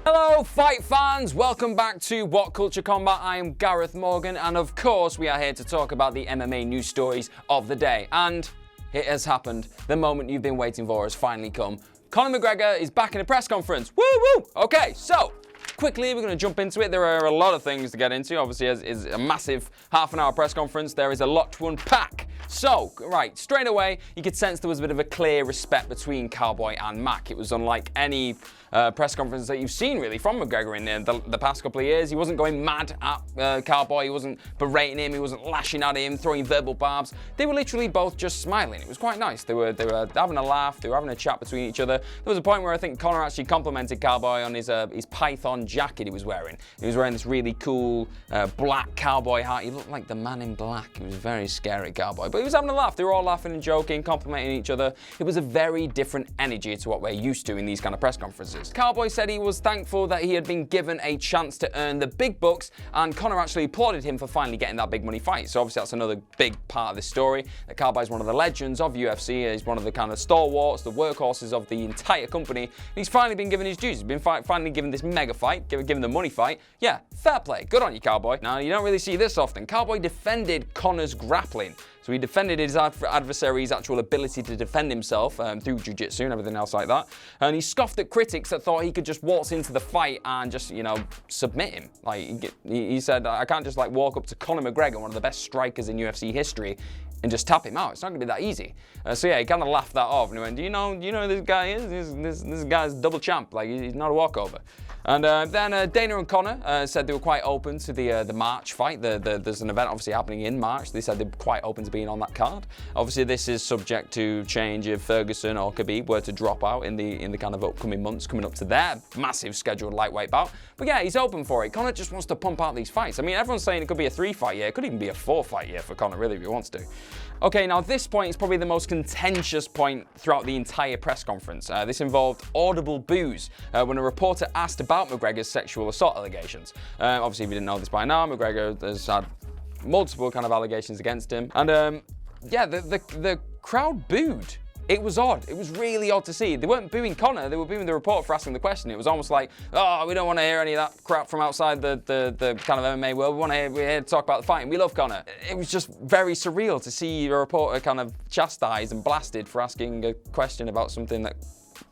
Hello fight fans, welcome back to What Culture Combat. I am Gareth Morgan and of course we are here to talk about the MMA news stories of the day. And it has happened, the moment you've been waiting for has finally come. Conor McGregor is back in a press conference, woo woo! Okay, so quickly, we're going to jump into it. There are a lot of things to get into. Obviously, as is a massive half-an-hour press conference, there is a lot to unpack. So, right, straight away, you could sense there was a bit of a clear respect between Cowboy and Mac. It was unlike any press conference that you've seen, really, from McGregor in the past couple of years. He wasn't going mad at Cowboy. He wasn't berating him. He wasn't lashing at him, throwing verbal barbs. They were literally both just smiling. It was quite nice. They were having a laugh. They were having a chat between each other. There was a point where I think Conor actually complimented Cowboy on his Python jacket he was wearing. He was wearing this really cool black cowboy hat. He looked like the Man in Black. He was a very scary cowboy. But he was having a laugh. They were all laughing and joking, complimenting each other. It was a very different energy to what we're used to in these kind of press conferences. Cowboy said he was thankful that he had been given a chance to earn the big bucks, and Conor actually applauded him for finally getting that big money fight. So obviously that's another big part of this story. That Cowboy's one of the legends of UFC. He's one of the kind of stalwarts, the workhorses of the entire company. And he's finally been given his dues. He's been finally given this mega fight, given the money fight. Yeah, fair play. Good on you, Cowboy. Now, you don't really see this often. Cowboy defended Conor's grappling. So he defended his adversary's actual ability to defend himself through jiu-jitsu and everything else like that. And he scoffed at critics that thought he could just waltz into the fight and just, you know, submit him. Like, he said, I can't just, like, walk up to Conor McGregor, one of the best strikers in UFC history, and just tap him out. It's not going to be that easy. So yeah, he kind of laughed that off and he went, do you know who this guy is? This guy's double champ. Like, he's not a walkover. And then Dana and Conor said they were quite open to the March fight. There's an event obviously happening in March. They said they're quite open to being on that card. Obviously, this is subject to change if Ferguson or Khabib were to drop out in the kind of upcoming months coming up to their massive scheduled lightweight bout. But yeah, he's open for it. Conor just wants to pump out these fights. I mean, everyone's saying it could be a 3-fight year. It could even be a 4-fight year for Conor, really, if he wants to. Okay, now this point is probably the most contentious point throughout the entire press conference. This involved audible boos when a reporter asked about McGregor's sexual assault allegations. Obviously, if you didn't know this by now, McGregor has had multiple kind of allegations against him. And yeah, the crowd booed. It was odd. It was really odd to see. They weren't booing Conor, they were booing the reporter for asking the question. It was almost like, oh, we don't want to hear any of that crap from outside the kind of MMA world. We're here to talk about the fight, and we love Conor. It was just very surreal to see a reporter kind of chastised and blasted for asking a question about something that,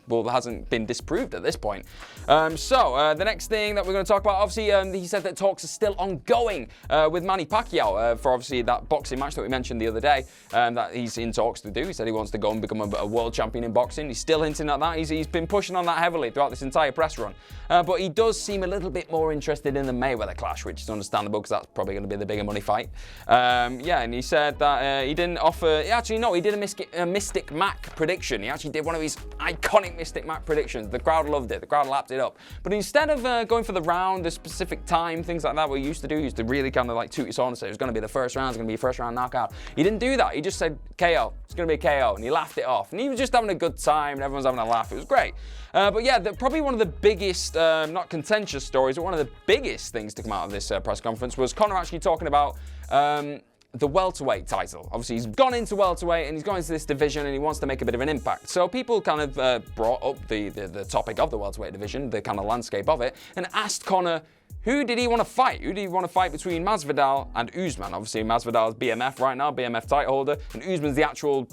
well, hasn't been disproved at this point. So the next thing that we're going to talk about, obviously, he said that talks are still ongoing with Manny Pacquiao for obviously that boxing match that we mentioned the other day that he's in talks to do. He said he wants to go and become a world champion in boxing. He's still hinting at that. He's been pushing on that heavily throughout this entire press run. But he does seem a little bit more interested in the Mayweather clash, which is understandable because that's probably going to be the bigger money fight. Yeah, and he said that he didn't offer. Actually, no, he did a Mystic Mac prediction. He actually did one of his iconic Mystic Mac predictions. The crowd loved it. The crowd lapped it up. But instead of going for the round, the specific time, things like that, what he used to do, he used to really kind of like toot his horn and say it was going to be the first round, it's going to be a first round knockout. He didn't do that. He just said KO. It's going to be a KO, and he laughed it off. And he was just having a good time, and everyone's having a laugh. It was great. But yeah, probably one of the biggest, not contentious stories, but one of the biggest things to come out of this press conference was Conor actually talking about the welterweight title. Obviously, he's gone into welterweight and he's gone into this division and he wants to make a bit of an impact. So people kind of brought up the topic of the welterweight division, the kind of landscape of it, and asked Conor, who did he want to fight? Who did he want to fight between Masvidal and Usman? Obviously, Masvidal is BMF right now, BMF title holder, and Usman's the actual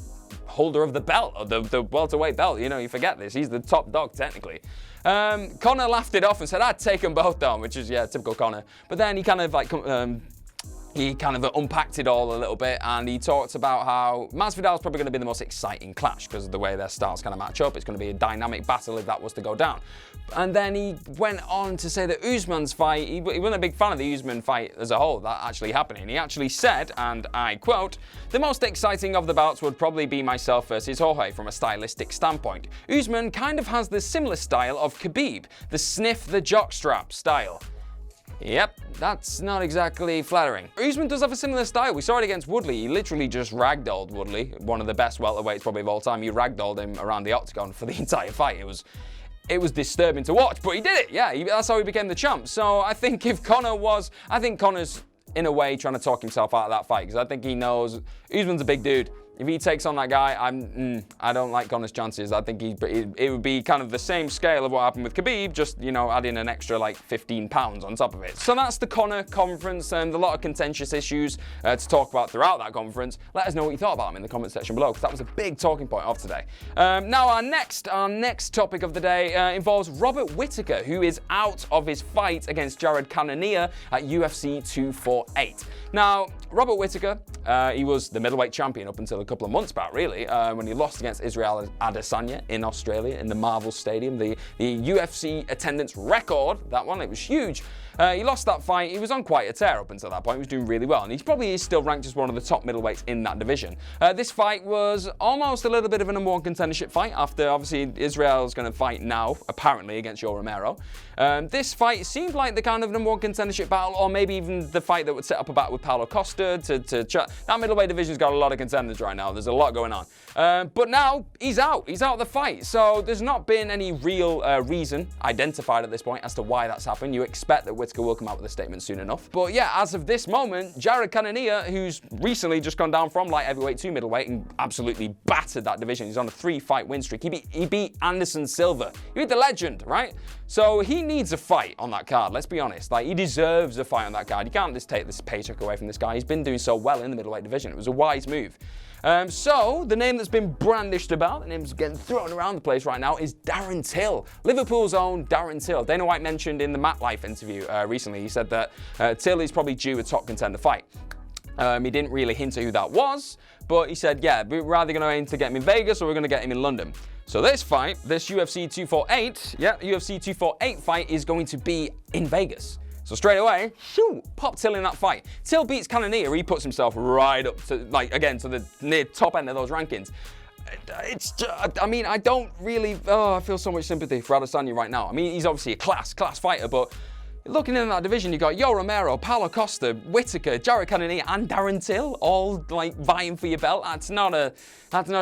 holder of the belt, or the welterweight belt. You know, you forget this. He's the top dog, technically. Conor laughed it off and said, I'd take them both down, which is, yeah, typical Conor. But then he kind of like he kind of unpacked it all a little bit, and he talked about how Masvidal's probably going to be the most exciting clash because of the way their styles kind of match up. It's going to be a dynamic battle if that was to go down. And then he went on to say that Usman's fight, he wasn't a big fan of the Usman fight as a whole, that actually happening. He actually said, and I quote, "The most exciting of the bouts would probably be myself versus Jorge from a stylistic standpoint. Usman kind of has the similar style of Khabib, the sniff the jockstrap style." Yep, that's not exactly flattering. Usman does have a similar style. We saw it against Woodley. He literally just ragdolled Woodley, one of the best welterweights probably of all time. He ragdolled him around the octagon for the entire fight. It was disturbing to watch, but he did it. Yeah, that's how he became the champ. So I think I think Conor's in a way trying to talk himself out of that fight, because I think he knows Usman's a big dude. If he takes on that guy, I don't like Conor's chances. I think it would be kind of the same scale of what happened with Khabib, just, you know, adding an extra like 15 pounds on top of it. So that's the Conor conference, and a lot of contentious issues to talk about throughout that conference. Let us know what you thought about them in the comment section below, because that was a big talking point of today. Now our next topic of the day involves Robert Whittaker, who is out of his fight against Jared Cannonier at UFC 248. Now, Robert Whittaker, he was the middleweight champion up until a couple of months back, really, when he lost against Israel Adesanya in Australia in the Marvel Stadium, the UFC attendance record, that one, it was huge. He lost that fight. He was on quite a tear up until that point. He was doing really well, and he probably is still ranked as one of the top middleweights in that division. This fight was almost a little bit of a number one contendership fight after, obviously, Israel's going to fight now, apparently, against Yoel Romero. This fight seemed like the kind of number one contendership battle, or maybe even the fight that would set up a battle with Paulo Costa to chat. That middleweight division's got a lot of contenders right now. There's a lot going on. But now, he's out. He's out of the fight. So there's not been any real reason identified at this point as to why that's happened. You expect that Whittaker will come out with a statement soon enough. But yeah, as of this moment, Jared Cannonier, who's recently just gone down from light heavyweight to middleweight and absolutely battered that division. He's on a 3-fight win streak. He beat Anderson Silva. He beat the legend, right? So he needs a fight on that card, let's be honest. Like, he deserves a fight on that card. You can't just take this paycheck away from this guy. He's been doing so well in the middleweight division. It was a wise move. So, the name that's been brandished about, the name's getting thrown around the place right now, is Darren Till. Liverpool's own Darren Till. Dana White mentioned in the Matt Life interview recently, he said that Till is probably due a top contender fight. He didn't really hint at who that was, but he said, yeah, we're either going to aim to get him in Vegas or we're going to get him in London. So this fight, this UFC 248 fight is going to be in Vegas. So straight away, pop Till in that fight. Till beats Cannonier, he puts himself right up to, like, again, to the near top end of those rankings. It's just, I mean, I don't really, I feel so much sympathy for Adesanya right now. I mean, he's obviously a class fighter, but looking in that division, you got Yoel Romero, Paulo Costa, Whittaker, Jared Cannonier, and Darren Till, all like vying for your belt. That's not a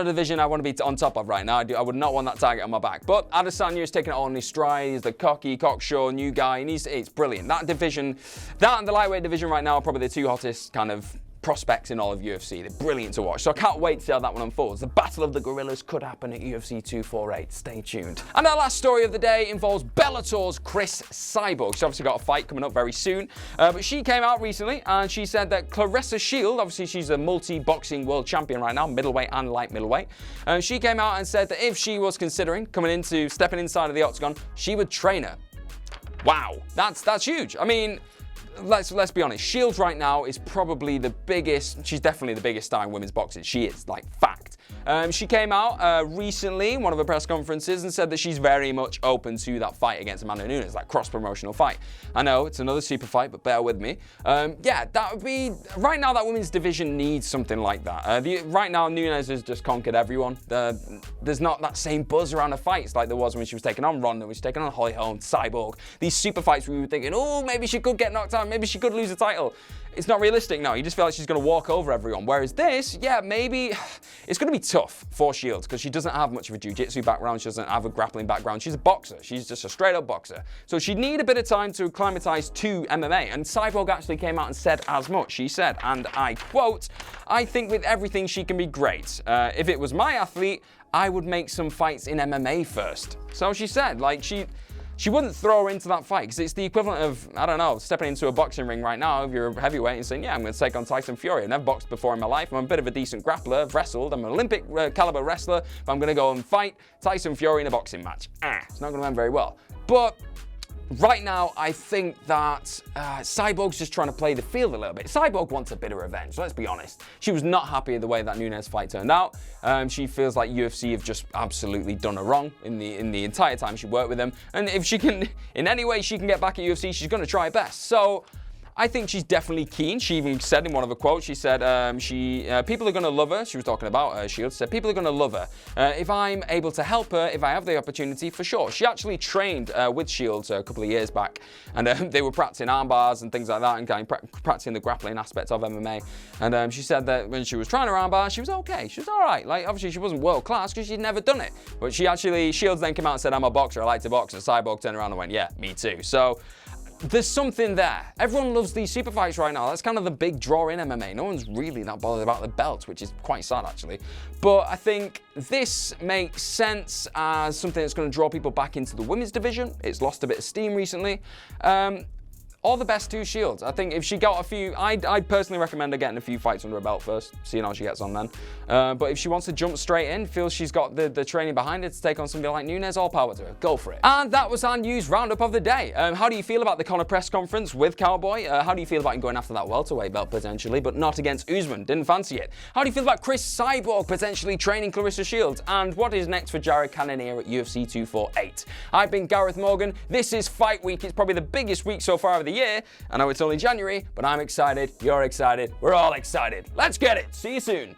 division I want to be on top of right now. I would not want that target on my back. But Adesanya is taking it all in his stride. He's the cocksure new guy, and it's brilliant. That division, that and the lightweight division right now are probably the two hottest kind of prospects in all of UFC. They're brilliant to watch, so I can't wait to see how that one unfolds. The Battle of the Gorillas could happen at UFC 248. Stay tuned. And our last story of the day involves Bellator's Cris Cyborg. She's obviously got a fight coming up very soon, but she came out recently and she said that Claressa Shield, obviously she's a multi-boxing world champion right now, middleweight and light middleweight, she came out and said that if she was considering stepping inside of the octagon, she would train her. Wow, that's huge. I mean, let's be honest, Shields right now is probably the biggest, she's definitely the biggest star in women's boxing. She is, like, fact. She came out recently in one of her press conferences and said that she's very much open to that fight against Amanda Nunes, that cross-promotional fight. I know, it's another super fight, but bear with me. Yeah, that would be, right now that women's division needs something like that. Right now, Nunes has just conquered everyone. There's not that same buzz around her fights like there was when she was taking on Ronda, when she was taking on Holly Holm, Cyborg. These super fights we were thinking, oh, maybe she could get knocked out, maybe she could lose the title. It's not realistic now. You just feel like she's going to walk over everyone. Whereas this, yeah, maybe it's going to be tough for Shields because she doesn't have much of a jiu-jitsu background. She doesn't have a grappling background. She's a boxer. She's just a straight-up boxer. So she'd need a bit of time to acclimatize to MMA. And Cyborg actually came out and said as much. She said, and I quote, "I think with everything she can be great. If it was my athlete, I would make some fights in MMA first." So she said, like, she wouldn't throw her into that fight because it's the equivalent of, I don't know, stepping into a boxing ring right now if you're a heavyweight and saying, yeah, I'm going to take on Tyson Fury. I've never boxed before in my life. I'm a bit of a decent grappler. I've wrestled. I'm an Olympic caliber wrestler. But I'm going to go and fight Tyson Fury in a boxing match. It's not going to end very well. But right now, I think that Cyborg's just trying to play the field a little bit. Cyborg wants a bit of revenge, let's be honest. She was not happy with the way that Nunes fight turned out. She feels like UFC have just absolutely done her wrong in the entire time she worked with them. And if she can, in any way she can get back at UFC, she's going to try her best. So I think she's definitely keen. She even said in one of her quotes, she said, people are going to love her. She was talking about Shields. Said, people are going to love her. If I'm able to help her, if I have the opportunity, for sure. She actually trained with Shields a couple of years back, and they were practicing arm bars and things like that, and kind of practicing the grappling aspects of MMA. And she said that when she was trying her arm bar, she was okay. She was all right. Like, obviously, she wasn't world class because she'd never done it. But Shields then came out and said, I'm a boxer. I like to box. And Cyborg turned around and went, yeah, me too. So there's something there. Everyone loves these super fights right now. That's kind of the big draw in MMA. No one's really that bothered about the belts, which is quite sad actually. But I think this makes sense as something that's going to draw people back into the women's division. It's lost a bit of steam recently. All the best to Shields. I think if she got a few, I'd personally recommend her getting a few fights under her belt first, seeing how she gets on then. But if she wants to jump straight in, feels she's got the training behind her to take on somebody like Nunes, all power to her. Go for it. And that was our news roundup of the day. How do you feel about the Conor press conference with Cowboy? How do you feel about him going after that welterweight belt potentially, but not against Usman? Didn't fancy it. How do you feel about Chris Cyborg potentially training Clarissa Shields? And what is next for Jared Cannonier at UFC 248? I've been Gareth Morgan. This is Fight Week. It's probably the biggest week so far of the year. I know it's only January, but I'm excited, you're excited, we're all excited. Let's get it. See you soon.